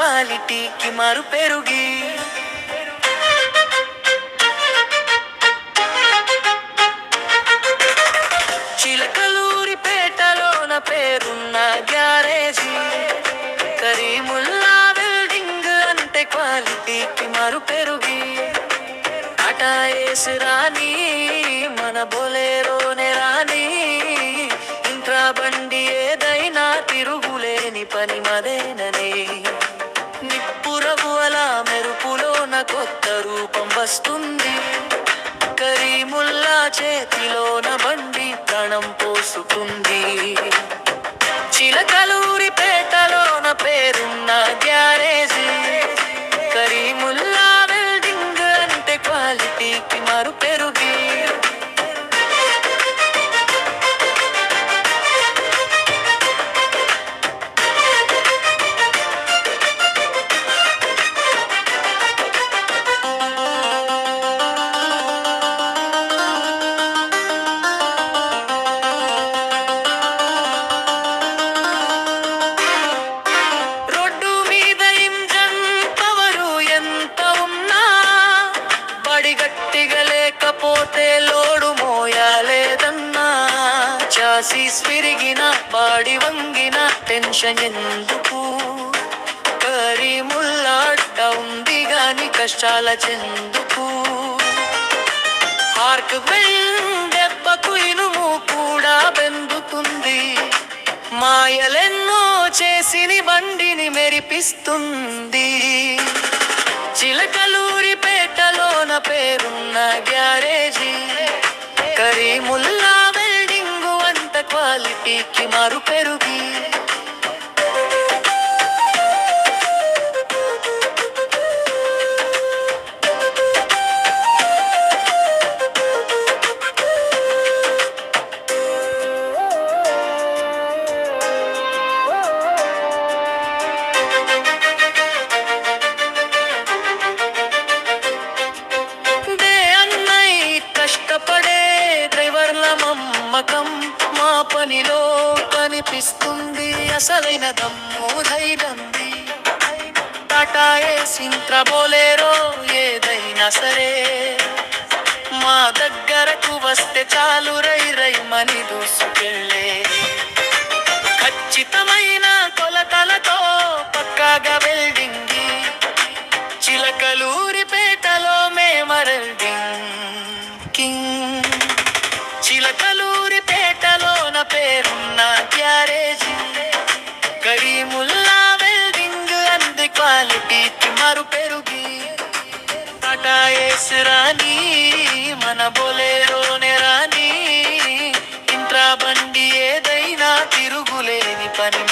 క్వాలిటీకి మారు పెరుగి. చిలకలూరిపేటలోన పేరున్న గ్యారేజీ కరీముల్లా వెల్డింగ్ అంటే క్వాలిటీకి మారు పెరుగి. టాటా ఏసి రాని మన బొలేరోనే రాని, ఇంట్రా బండి ఏదైనా తిరుగులేని పని మదేననే. నిప్పురవు అలా మెరుపులోన కొత్త రూపం వస్తుంది. కరీముల్లా చేతిలోన బండి ప్రాణం పోసుకుంది. చిలకలూరిపేటలోన పేరున్న గ్యారేజీ కరీముల్లా వెల్డింగ్ అంటే క్వాలిటీకి మారు పెరుగి. లేకపోతే లోడు మోయాలేదన్నా, చాసీస్ విరిగిన బాడి వంగిన టెన్షన్ ఎందుకు. కరీముల్లా అడ్డ ఉంది గాని కష్టాల చెందుకు. ఆర్క్ దెబ్బకు ఇనుము కూడా బెందుతుంది. మాయలెన్నో చేసిని బండిని మెరిపిస్తుంది. చిలకలూరిపేటలోన పేరున్న గ్యారేజీ కరీముల్లా వెల్డింగ్ అంత క్వాలిటీకి మారు పెరుగి. కష్టపడే డ్రైవర్ల నమ్మకం మా పనిలో కనిపిస్తుంది. అసలైన దమ్ము ధైర్యంది. టాటా ఏసి బొలేరో ఏదైనా సరే మా దగ్గరకు వస్తే చాలు రై రై మని దూసుకెళ్ళే. ఖచ్చితమైన కొలతలతో పక్కాగా వెల్డింగ్. చిలకలూరిపేటలో మేమరెల్డింగ్ కింగ్. చిలకలూరిపేటలోన పేరున్న గ్యారేజీ కరీముల్లా వెల్డింగ్ అంది క్వాలిటీకి మారు పెరుగి. టాటా ఏసి రాని మన బొలేరోనే రాని, ఇంట్రా బండి ఏదైనా తిరుగులేని పని